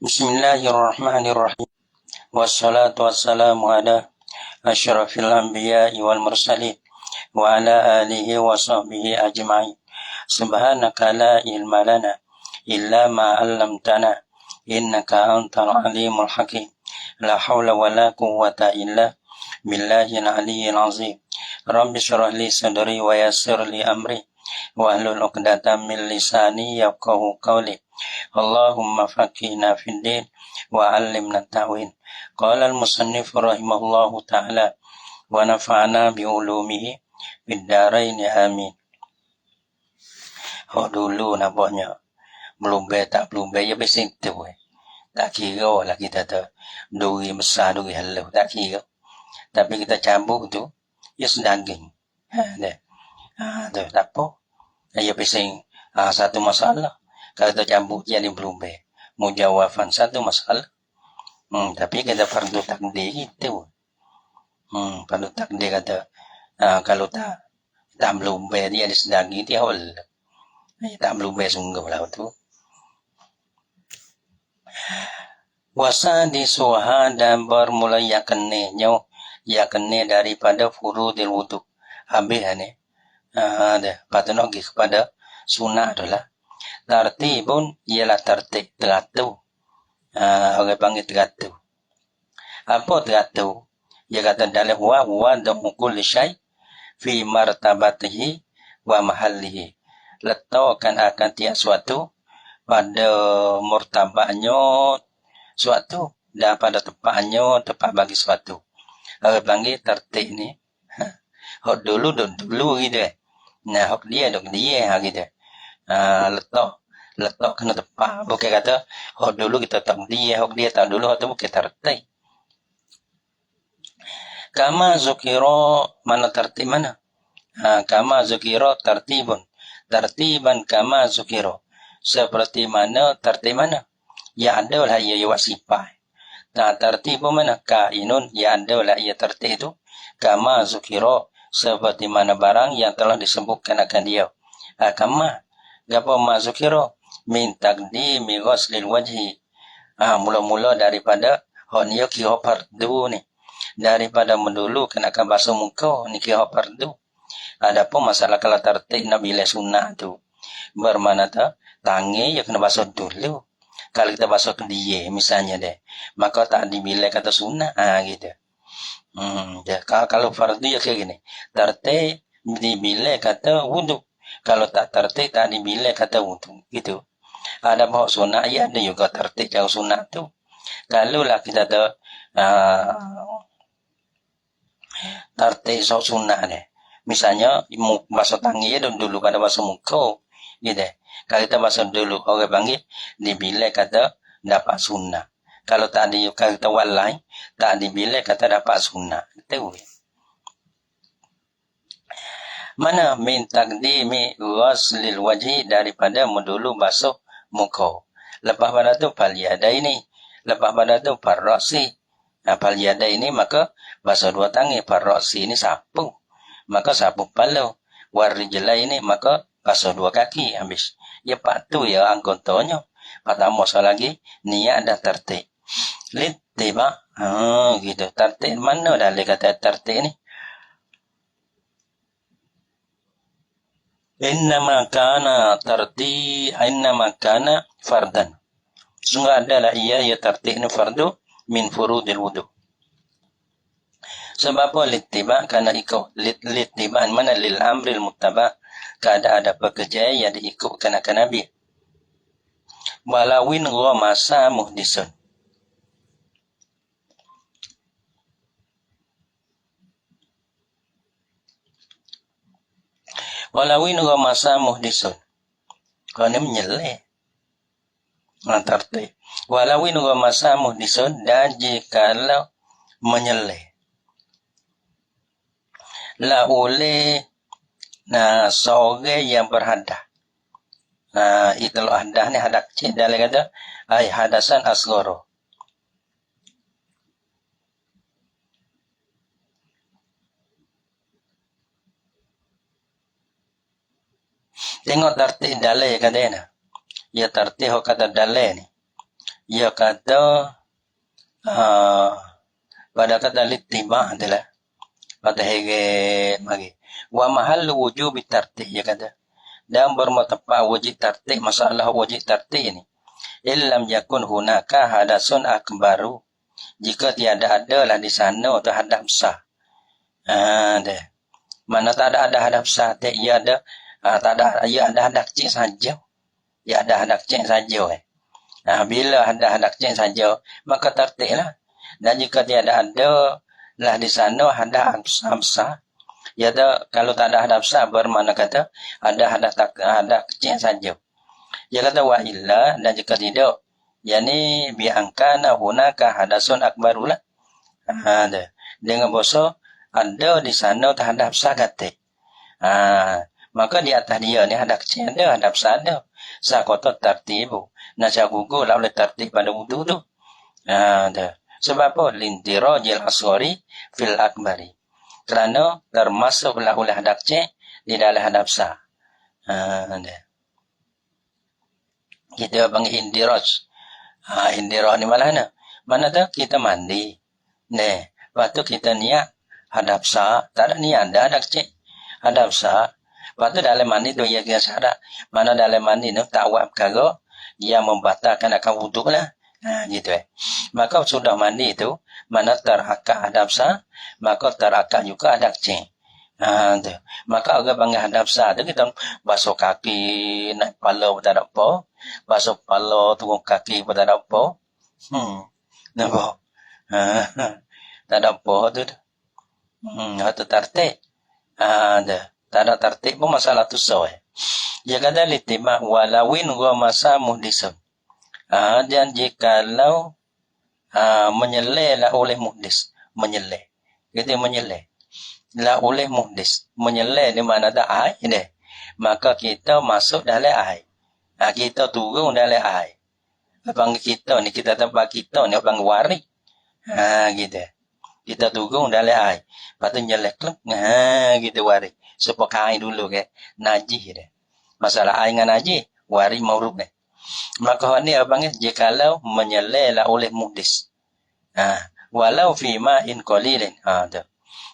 Bismillahirrahmanirrahim. Wassalatu wassalamu ala asyrafil anbiya'i wal mursalin wa ala alihi wa sahbihi ajma'in. Subhanaka la ilma lana illa ma 'allamtana innaka antal alimul hakim. La haula wa la quwwata illa billahil aliyyil azim. Rabbi shrah li sadri wa yassir li amri wa hlul 'uqdatam min lisani yafqahu qawli. Allahumma faqihna fid din wa 'allimna ta'wil. Qala al-musannif rahimahullahu ta'ala wa nafa'na bi ulumihi fid dharain amin. Dulu nampaknya belum tak belum ya bising tu. Tak kira lah kita tu duri besar duri halau tak kira. Tapi kita campur tu ya sedaging. Tu tak apa. Ya bising satu masalah. Kalau kita campur jadi belum mujawafan satu masalah. Tapi kita fardu takdir itu. Fardu takdir kata kalau tak belum dia ada sedaging dia hol. Tak belum sungguh lah tu. Wasadi suha dan bermula yakni daripada furudil wudu. Habis ni. Ada patut kepada sunnah adalah tartibun ialah tertib teratur. Orang panggil teratur. Apa teratur? Dia kata dalam wa kulli syai fi martabatihi wa mahallihi. Letakkan akan tiap suatu pada martabatnya suatu dan pada tempatnya tempat bagi suatu. Orang panggil tertib ni. Hak dulu gitu. Nah, hak dia gitu. Letak kena tepat. Bukan kata hak dulu kita tak dia, hak dia tak dulu, hak tu bukan tertib. Kama zukiro, mana tertib mana? Kama zukiro tertibun. Tertiban kama zukiro. Seperti mana tertib mana? Ya ada lah ia wasifah. Nah, tertib mana? Kainun, ya ada lah ia tertib itu. Kama zukiro. Seperti mana barang yang telah disebutkan akan dia. Kama. Gapa mazukiro? Min taqdimi ghuslil wajhi. Mula-mula daripada honyo kira fardu ni. Daripada mendulukan akan basuh muka ni kira fardu. Adapun masalah kalau tertib nak bila sunnah tu. Bermakna tak tangi ya kena basuh dulu. Kalau kita basuh ke dia misalnya deh. Maka tak dibila kata sunnah. Gitu. Kalau fardu ya kayak gini. Tertib dibila kata wudu. Kalau tak tertib tak dibila kata wudu. Gitu. Ada bahawa sunnah ya ada juga tertib jauh sunnah tu. Kalau lah kita ada tertib sunnah deh. Misalnya basuh tangi ya dulu pada basuh muka. Gitu. Kalau kita basuh dulu orang panggil dibila kata dapat sunnah. Kalau tak ada kata walai tak dibila kata dapat sunnah. Itu. Mana min taqdimi ghuslil wajhi daripada mendulu basuh muka. Lepas pada tu paliyada ini. Lepas pada tu parroksi. Paliyada ini maka basuh dua tangan. Parroksi ini sapu. Maka sapu kepala. Warijla ini maka basuh dua kaki habis. Ya patu ya anggotonya. Pertama lagi niat dah tertib. Littiba. Gitu. Tertib mana dah kata tertib ni? Innama kana fardan. Sungguh adalah ia tertib ni fardu min furudil wudu. Sebab apa littiba? Karena ikut littiba mana lil amril muttaba. Kada ada pekerjaan yang diikutkan akan Nabi. Walawin masa muhdisun. Walawin masa muhdisun. Kau ni menyeleh. Tertib. Walawin masa muhdisun. Dan jikalau menyeleh. La oleh sore yang berhadah. Itulah hadah ni hadah kecil. Dalam kata ay hadasan asghara. Tengok tertib dalil kata ni. Ya tertib kata dalil ni. ia kata pada kata littiba adalah pada hege magi wa mahal wujub tartib ia kata dan bermutafaq wajib tartib masalah wajib tartib ini illam yakun hunaka hadasun akbaru jika tiada adalah di sana terhadap sah deh mana tak ada hadap sah ia ada tak ada ia ada hadak cik saja ia ada hadak cik saja bila ada hadak cik saja maka tartiklah dan jika tiada ada lah di sana hadak sah ia ada kalau tak ada hadap sah bermakna kata ada hadak cik saja ia kata wa illa dan jika tidak yani bi angkana hunaka hadasun akbarulah dengan bahasa ada di sana terhadap sah kata maka di atas dia ni hadap cik ada hadap sah ada sah kota tartibu nasya gugur lah oleh tartib pada wudu tu sebab apa lintirajil asghari fil akbari kerana termasuklah oleh hadap cik di dalam hadap sah kita panggil indiraj indiraj ni mana tu kita mandi lepas tu kita niat hadap sah tak ada niat ada hadap cik hadap sah lepas tu dalam mandi tu ia kira syarat mana dalam mandi tu tak buat perkara dia membatalkan akan wuduk lah gitu maka sudah mandi tu mana terakak hadap sah maka terakak juga hadap cik tu maka orang panggil hadap sah tu kita basuh kaki naik kepala pun tak ada apa basuh kepala turun kaki pun tak ada apa nampak tak ada apa tu itu tartib tak ada tartib pun masalah tu dia kata litibah walawin wa masa muhdisun dan jikalau menyeleh lah oleh muhdis menyeleh kita menyeleh lah oleh muhdis menyeleh di mana ada air deh maka kita masuk dalam air kita turun dalam air abang kita ni kita tempat kita ni abang warik gitu kita turun dalam air lepas tu nyeleh klep gitu warik supaya air dulu najis deh masalah air dengan najis warik maurub deh maka ni abang jikalau menyeleh lah oleh muhdis walau fi ma'in qalilin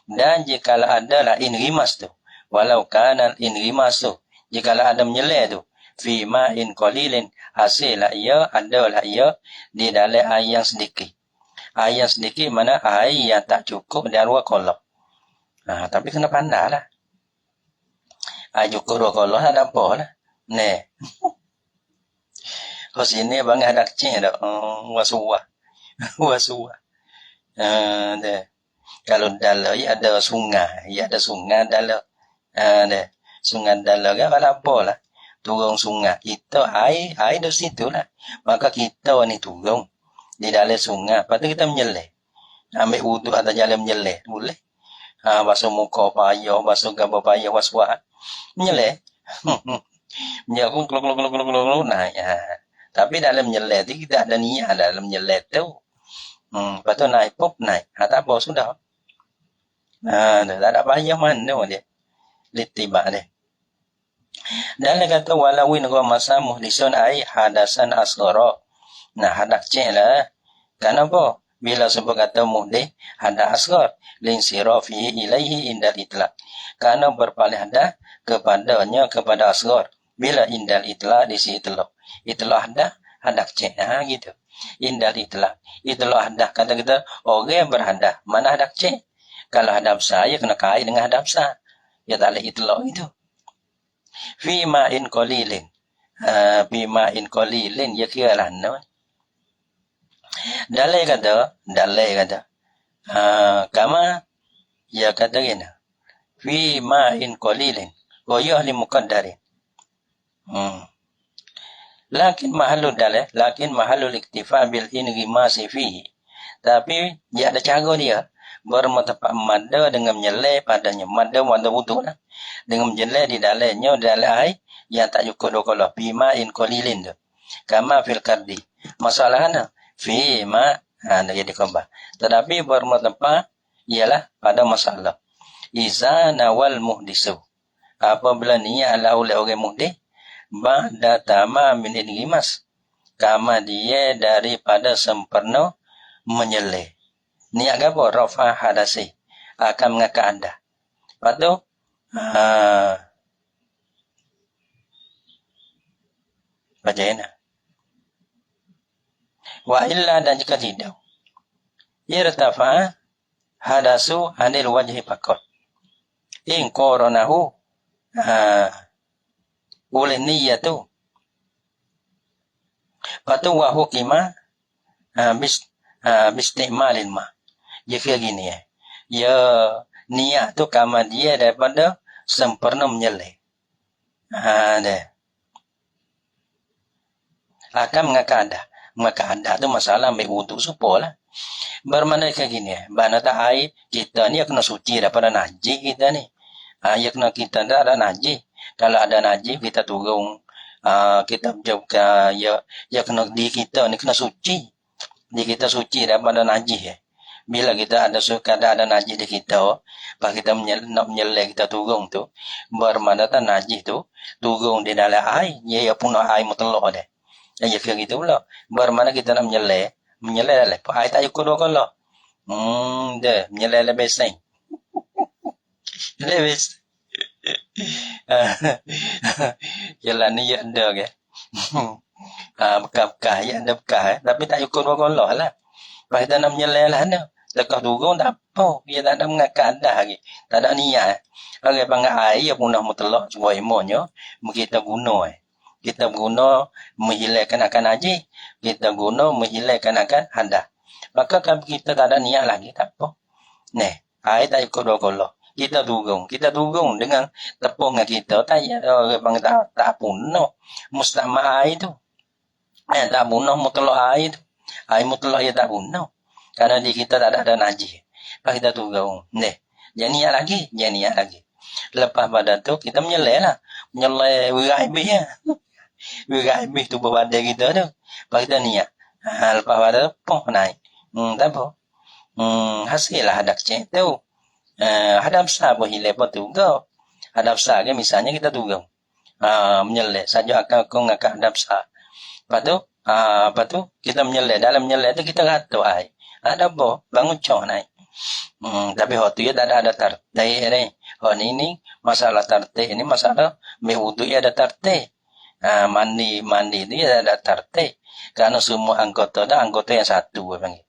dan jikalau ada lah inrimas tu walau kana inrimas tu jikalau ada menyeleh tu fi ma'in qalilin hasil lah ia adalah ia di dalam air yang sedikit air yang sedikit mana air yang tak cukup dan dua kolok tapi kena pandai lah air cukup dua kolok ada apa lah Kau sini bang ada kecil dah. Wasuah. Kalau dalam ya ada sungai, ada sungai dalam. Sungai dalam kan apa lah. Turun sungai. Kita air di situ lah. Maka kita ni turun di dalam sungai. Lepas tu kita menyeleh. Ambil wuduk atau jalan menyeleh. Boleh. Basuh muka payah, basuh gambar payah, wasuah. Menyeleh. Menyeleh kluk. Nah ya. Tapi dalam menyeleh tu kita ada niat dalam menyeleh tu. Lepas tu naik pop naik. Tak apa sudah. Tak ada payah mana dia. Litibak dia. Dan dia kata walawin masa muhdisun ai hadasan asghara. Nah hadak cik lah. Kenapa? Bila sebut kata muhdis hadak asghar lin sirafihi ilaihi indal itlaq. Karena berpaling hadak kepadanya kepada asghar. Bila indal itlaq di si itlaq. Itlaq hadak cik gitu. Indal itlaq. Itlaq hadak kata kita orang berhadak. Mana hadak cik? Kalau hadap saya kena kait dengan hadap saya. Ya tak boleh itlaq itu. Fi ma'in qalilin. Fi ma'in qalilin ya kira lah no. Dalai kata kama ya kata gini. Fi ma'in qalilin wa yahli muqaddarin. Lakin mahalul iktifa bil ingimasi fihi. Tapi dia ada cara dia bermutapak mada dengan menyeleh padanya. Mada wudu lah. Dengan menyeleh di dalamnya dalam air yang tak cukup dokolah. Bima in qalilin tu. Kama fil kardi. Masalahnya fima nak jadi kembang. Tetapi bermutapak ialah pada masalah. Iza nawal muhdisu. Apabila niat lah oleh orang muhdis ba'da tamamin ingmas. kama dia daripada sempurna menyeleh. Niat apa? Rafa hadasi. Akan mengangkat hadas. Lepas tu, baca ini. Wa illa dan jika tidak. Irtafa'a hadasu anil wajhi fakot. In koronahu oleh niat tu. Lepas tu wa hukima bistikmalin ma. Dia kira gini ya niat tu kama dia daripada sempurna menyeleh. Dia akan mengangkat hadas. Mengangkat hadas tu masalah ambil wuduk supaya lah. Bermakna kayak gini Bana tak air kita ni kena suci daripada najis kita ni. Ya kena kita tak ada najis. Kalau ada najis kita turun. Kita juga ya kena di kita ni kena suci. Di kita suci daripada najis Bila kita ada najis di kita, pas kita nak menyeleh kita turun tu, bermakna tak najis tu turun di dalam air, ia punah air mutlak dia. Ya kira gitu pula. Bermakna kita nak menyeleh dalam air tak cukup dua kala. Dia menyeleh dalam besan. Dalam besan. Jalan ni ya ada ke. Bekas-bekas ya ada bekas tapi tak cukup dua kala lah. Pas kita nak menyeleh lah ada. Lekas turun tak apa. Dia tak ada mengangkat hadas lagi. Tak ada niat. Kalau panggil air, dia punah mutlak semua imunnya. Kita guna Kita guna menghilangkan akan najis. Kita guna menghilangkan akan hadas. Maka kalau kita tak ada niat lagi, tak apa. Air tak cukup dua kala. Kita turun dengan tepungan kita. Tak punah. Mustamah air tu. Tak punah mutlak air tu. Air mutlak dia tak punah. Karena di kita tak ada najis. Lepas kita turun. Jangan niat lagi. Lepas pada tu, kita menyeleh lah. Menyeleh wiraibih ya. Wiraibih tu berbadan kita tu. Lepas kita niat. Lepas pada tu, naik. Tak apa. Hasil lah hadas kecil tu. Hadas besar pun hilang pun turun. Hadas besar ke misalnya kita turun. Menyeleh. Saja akan mengangkat hadas besar. Lepas tu, kita menyeleh. Dalam menyeleh tu, kita ratuk air. Ada apa? Bangun cok naik. Tapi waktu dia tak ada tartik ni. Ni masalah tartik ni masalah wuduk dia ada tartik. Mandi ni ada tartik. Kerana semua anggota yang satu panggil.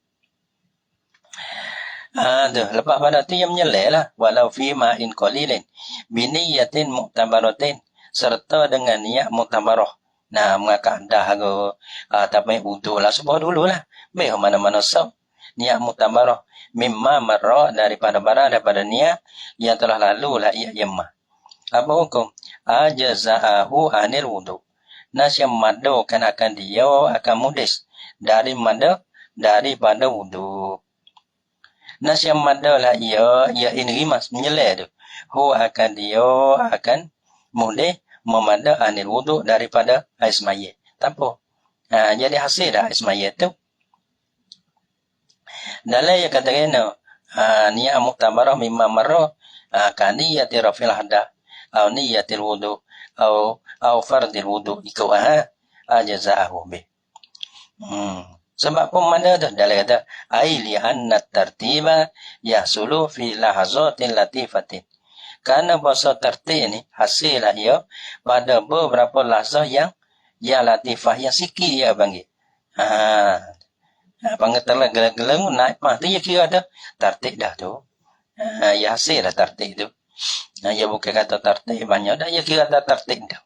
Lepas pada tu yang menyeleh lah. Walau fi ma'in qalilin biniyatin mu'tabaratin, serta dengan niat mu'tabarah. Mengangkat hadas ke tapi wuduk lah sebab dulu lah. Baik mana-mana sah. Niat mu'tabarah mimma marra daripada niat yang telah lalu lah ia yamah. Apa hukum? Ajaza'ahu anil wudu. Nasyam madukan akan dia akan mudis daripada wudu. Nasyam madulah ia ini rimas menyeleh tu. Akan dia akan mudis memada anil wudu daripada air semayat. Tak apa. Jadi hasil dah air semayat tu. Dalam yang katakan niat mu'tabarah mimma marra kan niyati rafil hadas atau niyatil wudu atau fardil wudu ikut ajaza'ahu bih. Sebab pun mana tu dalam kata aili anna tartiba yahsulu fi lahazatin latifatin. Karena bahasa tertib ni hasil lah ia pada beberapa lahzah yang latifah, yang sikit dia panggil. Panggil telah geleng-geleng naik mah tu dia kira ada tertib dah tu. Ya hasil dah tertib tu. Ya bukan kata tertib banyak dah, dia kira ada tertib dah.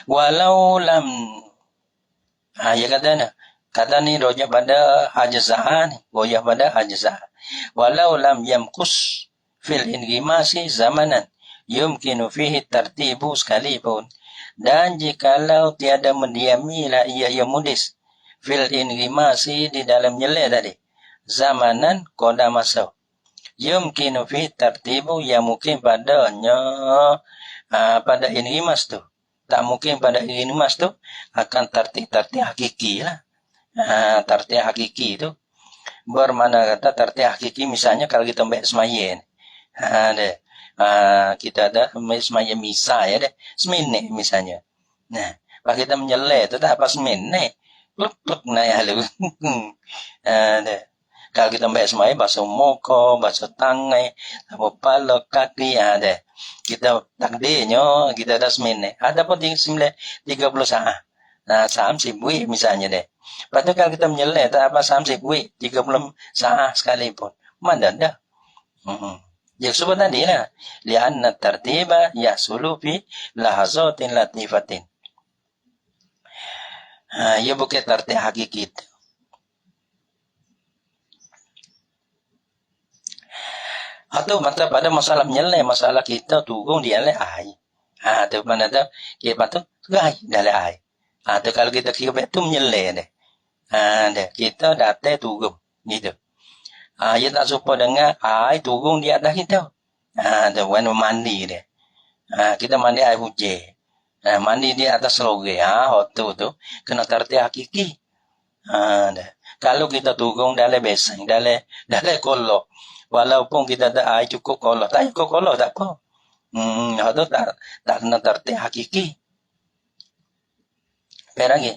Walau lam ya kata ni rojak pada ajza'ah ni, rojak pada ajza'ah. Walau lam yamkus fil ingimasi zamanan yumkinu fihi tartibu sekalipun, dan jikalau tiada mendiami lah ia mudis fil ingimasi di dalam nyeleh tadi zamanan koda masa yumkinu fihi tartibu, yang mungkin padanya pada ingimas tu, tak mungkin pada ingimas tu akan tartib hakiki lah. Tartib hakiki tu bermakna kata tartib hakiki misalnya kalau kita ambil semayan kita ada semaya misa ya deh, semene misalnya. Nah, pas kita menyeleh tu tak apa semene, plek nah ya lu. Deh. Kalau kita baik semaya basuh muka, basuh tangan, apa pala kaki deh. Kita takdirnya kita ada semene. Ada pun 30 saat. Nah, 30 wik misalnya deh. Lepas tu kalau kita menyeleh tak apa 30 wik, 30 saat sekalipun. Mana dah. Yang sebut tadi lah. Lianna tartiba yasulu fi lahazatin latifatin. Ia bukan tertib hakiki. Atau mata pada masalah menyelai, masalah kita turun dia le air. Tu mana tu? Kita tu gai dalam air. Tu kalau kita kira tu menyelai deh. Deh kita datang turun gitu. Ia tak serupa dengan air turun di atas kita. Tu warna mandi deh. Kita mandi air hujan. Mandi di atas lori. Tu kena tertib hakiki. Deh. Kalau kita turun dalam besang, dalam kolok, walaupun kita ada air cukup kolok, tak cukup kolok tak apa. Tu tak kena tertib hakiki. Peragi.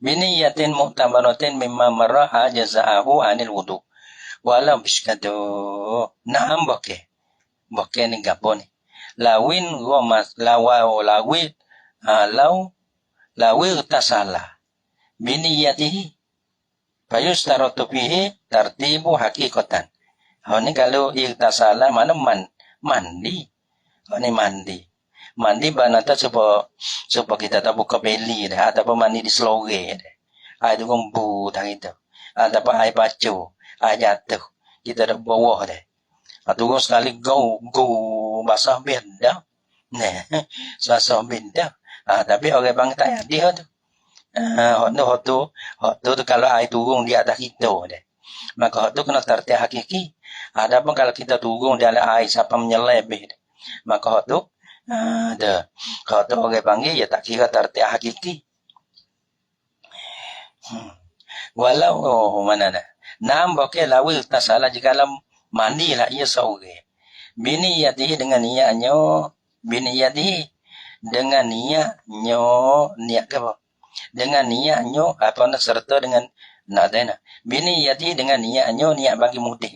Biniyatin mu'tabaratin mimma marraha jaza'ahu anil wudu. Walau biskatu. Naam bokeh. Bokeh ni gapo ni. Lawin gomas lawit lawi tasala. Biniyatihi. Fayustaratu fihi tartibu hakikatan. Ni kalau irtasala mana mandi. Ni mandi. Mandi banata supaya kita tak buka beli dah ataupun mandi di selore dah. Itu gombu tang itu. Ataupun air pacu, air jatuh. Kita dah bawah dah. Atau sekali go basah benda. Nah, basah benda. Tapi orang bang tak dia tu. Hot tu kalau air turun di atas kita dah. Maka hot tu kena tertib hakiki. Adapun kalau kita turun di air siapa menyelebih dah. Maka hot tu kalau tu orang panggil, ya tak kira tertib hakiki. Walau mana dah. Nam boleh lawi tak salah jika mandi lah ia seorang. Bini yatihi dengan niatnya, niat ke apa? Dengan niatnya apa nak serta dengan nak ada. Bini yatihi dengan niatnya, niat bagi mudah.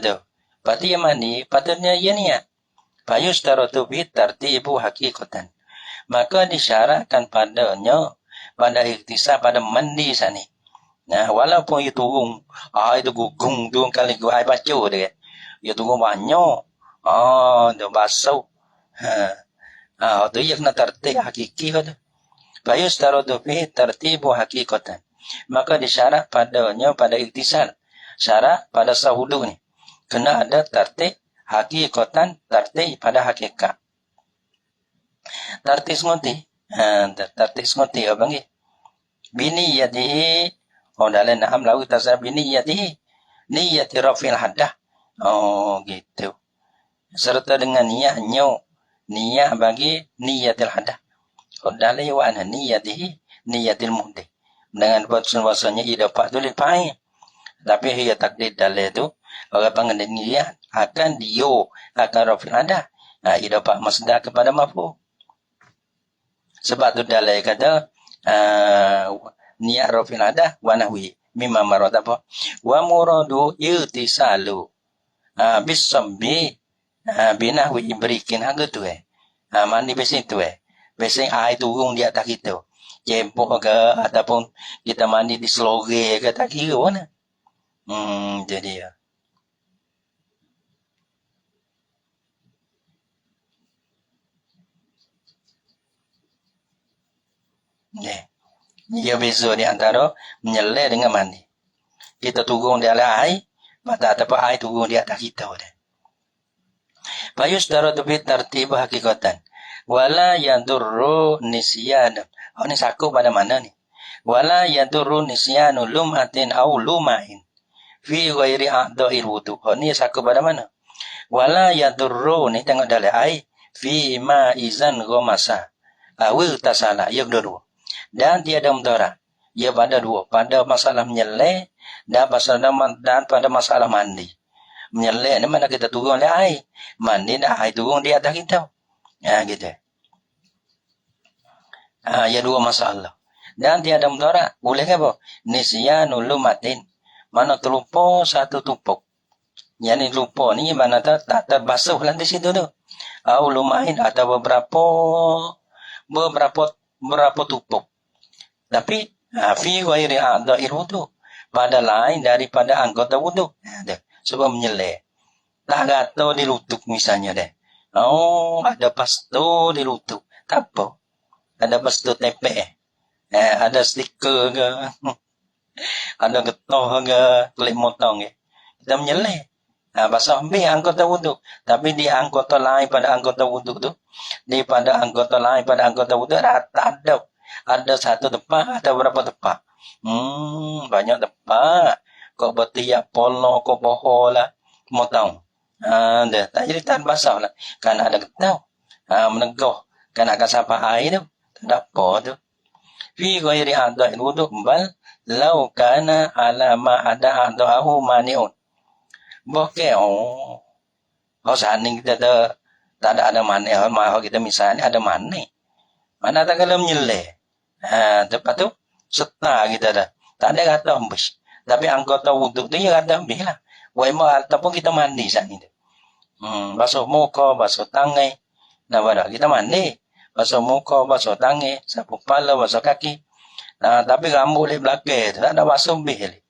Tu. Berarti yang mandi, patutnya ia niat. Fayustaratu bi tartibu hakikatan. Maka disyaratkan padanya pada ikhtisar pada mandi sana. Nah, walaupun itu turun, itu gugung tu kali gua air baca dia. Ia turun banyak. Dia basuh. Tu ia kena tertib hakiki tu. Fayustaratu bi tartibu hakikatan. Maka disyarat padanya pada ikhtisar. Syarat pada sahudu ni. Kena ada tertib hakikatan tertib pada hakikat. Tertib semoti. Tertib semoti apa ni? Bini yatihi. Dalam naham lawi tasar bini yatihi. Niyati rafil hadah. Gitu. Serta dengan niatnya. Niat bagi niyatil hadah. Dalam iwan niyatihi. Niyatil muhdih. Dengan bahasanya ia dapat tulis pahit. Tapi ia takdir dalam itu. Orang panggil niat akan akan rafil ada. Ia dapat masdar kepada mafu. Sebab tu dalam kata niat rafil ada wa nahwi mimma marad apa? Wa muradu irtisalu bisambi binahwi berikin harga tu mandi besin tu besin air turun di atas kita. Jempok ke ataupun kita mandi di selore ke tak kira mana. Jadi ya. Ia beza di antara menyelai dengan mandi. Kita turun di air, mata ataupun air turun di atas kita. Fayustaratu bi tartib hakikatan. Wala yadurru nisyan. Ni sakup pada mana ni? Wala yadurru nisyanu lumatin au lumain. Fi ghairi a'dha'il wudu. Ni sakup pada mana? Wala yadurru ni tengok dalam air. Fi ma'izan ghamasa. Awil tasala. Ia kedua. Dan tiada mudarat. Ia pada dua. Pada masalah menyelai dan pada masalah mandi. Menyelek ni mana kita turun oleh air. Mandi dah air turun di atas kita. Gitu. Ya dua masalah. Dan tiada mudarat. Boleh ke apa? Nisyanul lumatin. Mana terlupa satu tupuk. Yang ni lupa ni mana tak terbasuh lah di situ tu. Lumain atau beberapa tupuk. Tapi fi ghairi a'dha'il wudu. Pada lain daripada anggota wudu. Sebab menyelek. Tak kata di lutut misalnya deh. Ada pastu di lutut. Tak apa. Ada pastu tepek. Ada stiker ke. Ada getah ke. Kulit motong ke. Kita menyelek. Basah ambil anggota wudu. Tapi di anggota lain pada anggota wudu tu. Daripada anggota lain pada anggota wudu. Tak ada. Ada satu tempat. Ada berapa tempat. Banyak tempat. Kau bertiap polo. Kau bohol lah. Motong. Tak jadi tak basah lah. Kan ada getah. Menegah. Kan akan sapa air tu. Tak ada apa tu. Fi ghairi a'dha'il wudu. Bal. Lau kana alama ada a'dha'ahu mani'un. Bokeh, saning kita tak ada mana. Mahu kita misalnya ada mana. Mana tak kalau menyelek. Tepat tu, serta kita dah. Tak ada kata ambis. Tapi anggota wuduk tu, ya kata ambis lah. Waimah ataupun kita mandi saat ini. Basuh muka, basuh tangan. Nah, kita mandi. Basuh muka, basuh tangan. Sapu kepala, basuh kaki. Tapi rambut di belakang tu, tak ada basuh ambis.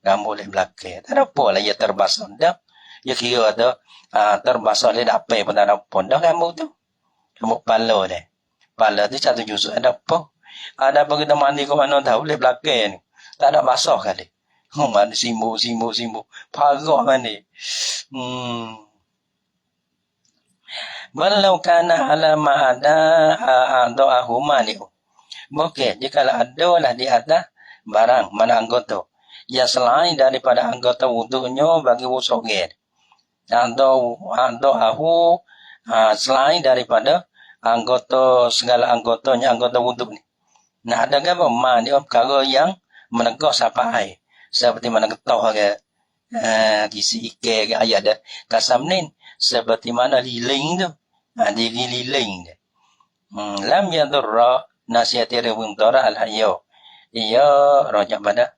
Rambut di belakang. Tak ada apa lah ia terbasuh. Dah. Ia kira tu terbasuh di dapai pun tak ada apa. Dah rambut tu. Rambut kepala dia. Kepala tu satu jusuk. Ada apa? Ada apa kita mandi ke mana tahu di belakang ni. Tak ada basah kali. Mandi simbu. Parah mandi. Walau kana alama ada a'dha'ahu mani'u. Okey, jikalau ada lah di atas barang mana anggota. Ya selain daripada anggota wudunya bagi wusogen. A'dha'ahu selain daripada anggota segala anggotanya anggota wudu ni. Nah ada ke apa? Dia perkara yang menegah sapa air. Seperti mana getah ke kisi ikan ke ayat dah. Kasam ni seperti mana liling tu. Diri liling dia. Lam yadurra nasihati rewim dara al-hayyo. Ia rojak pada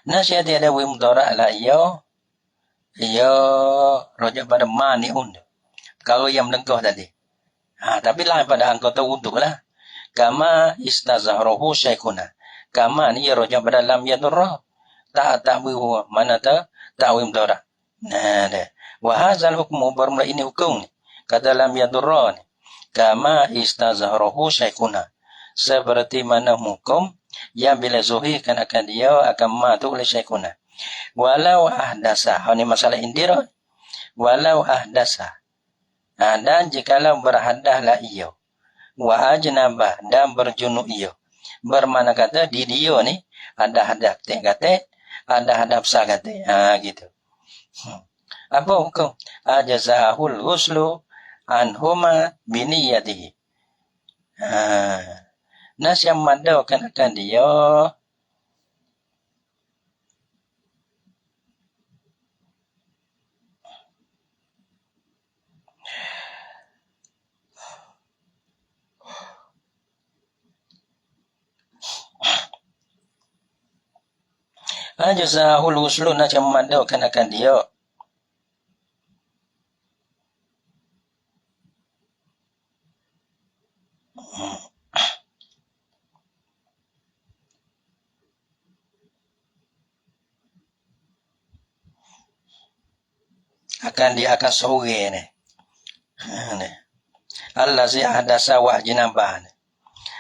nasihati rewim dara al-hayyo. Ia rojak pada mani'un. Kalau yang menegah tadi. Tapi lain pada anggota wuduk lah. Kama istazahrohu syaikuna. Kama ni ia rojak pada lam yadurra. Tak wiwa. Mana tak wim dara. Nah dah. Wahazal hukmu bermula ini hukum ni. Kata lam yadurra ni. Kama istazahrohu syaikuna. Seperti mana hukum yang bila zuhirkan akan dia akan matu oleh syaikuna. Walau ahdasa. Ini masalah indira. Walau ahdasa. Dan jikalau berhadahlah ia. Wa ajnabah dan berjunuk ia. Bermana kata di dia ni ada hadap kata, ada hadap sah kata. Gitu. Apa hukum? Ajazahul ghuslu anhuma biniyatihi. Nas yang madakan akan dia. Ajazahul ghuslu nas yang madakan akan dia. Dia akan sore ni. Allazi ahdasa wa jinabah.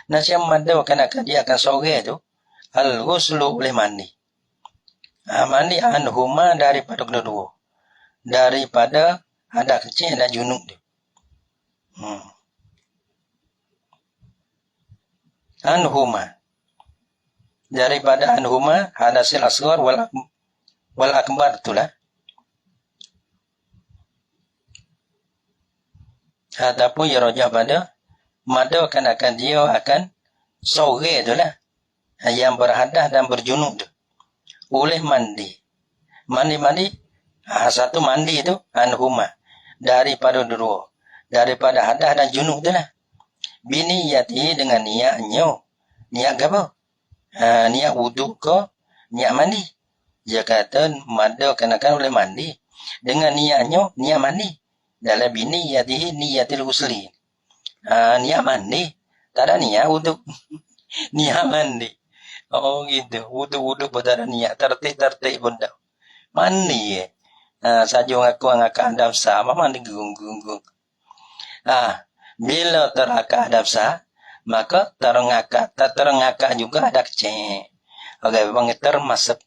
Nasi yang madakan akan dia akan sore tu. Al-ghuslu oleh mandi. Mandi anhuma daripada kedua-dua. Daripada ada kecil dan junub dia. Anhuma. Daripada anhuma hadasil asghar wal akbar itulah. Ataupun ia rojak pada madakan akan dia akan sore itulah. Yang berhadah dan berjunub tu. Oleh mandi. Mandi. Satu mandi itu anhuma daripada dua, daripada hadas dan junub itulah. Biniyati dengan niatnya. Niat apa? Niat wudu ke niat mandi. Dia kata mada kenakan boleh mandi dengan niatnya niat mandi. Dalam biniyati niyatil husli. Niat mandi, tak ada niat wudu. Niat mandi. Oh gitu. Wudu pada niat tertib pun dah. Mandi saja ngaku adab sah, mandi gung. Bila terakak adab sah, maka terengakak juga ada kecek. Okay, bang termasuk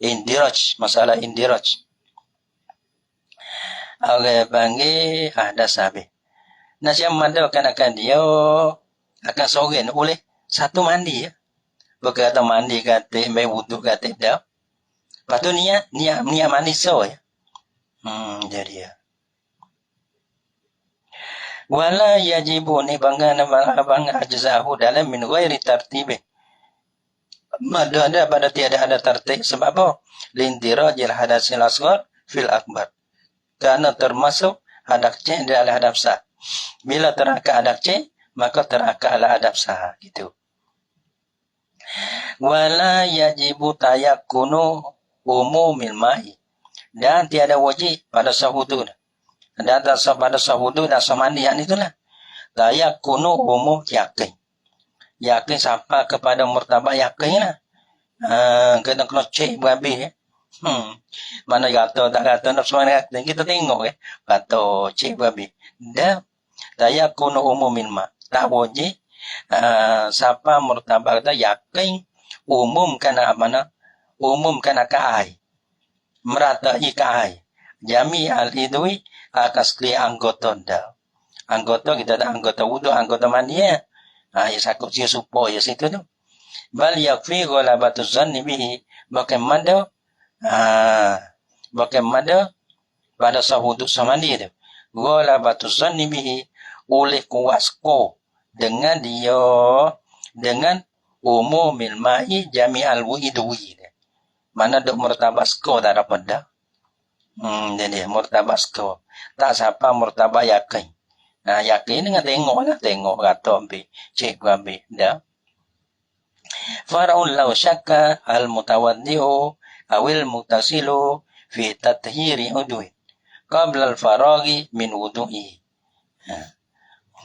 indiraj, masalah indiraj. Okay, banggi ada sabi. Nasi mandi akan dia akan sogen oleh satu mandi ya. Berkata mandi kata mai wudu kata dah. Lepas tu niat mandi so ya. Jadi ya. Wala yajibu ni bangga ajzahu dalam min ghairi tartibi. Mada ada pada tiada ada tertib sebab apa? Lindirajil hadasil asghar fil akbar. Karena termasuk hadak C dalam hadap sah. Bila terakak hadak C, maka terakaklah hadap sah gitu. Wala yajibu tayakkunu umumil ma'i. Dan tiada wajib pada sahudu. Dan pada sahudu dan samandian itulah. Tayakkunu umum yakin. Yakin sampai kepada murtabak yakin lah. Kena cek berhabis ya. Mana kata tak kata nak semua kata kita tengok kata cik babi dah tayakkunu umumin ma tak wajib siapa murtabak kata yakin umum kana mana umum kana kai meratai kai jami al idwi akasli anggota dah anggota kita ada anggota wudu anggota mandi ya sakut dia supo ya situ tu bal yakfi ghalabatu zanni bihi bagaimana bagaimana pada sahudu samandi itu ghalabatu zanni bihi oleh kuasko dengan dia dengan umumil ma'i jami'al widwi mana dok murtabasko tak dapat dah jadi murtabasko tak siapa murtabak yakin yakin dengan tengok kata ambil cik ambil dah fara'un law syakka al mutawaddi'u awil mutasilu fi tathhiri udwi qabla al-faraghi min wudu'i.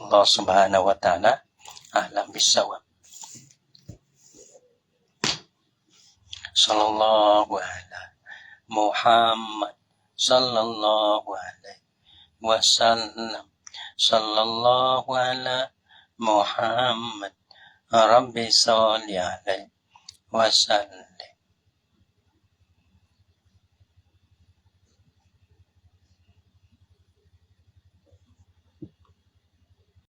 Allah subhanahu wa ta'ala a'lam bis-shawab. Sallallahu ala Muhammad sallallahu alaihi wasallam. Sallallahu ala Muhammad Rabbi salli alaihi wasallam.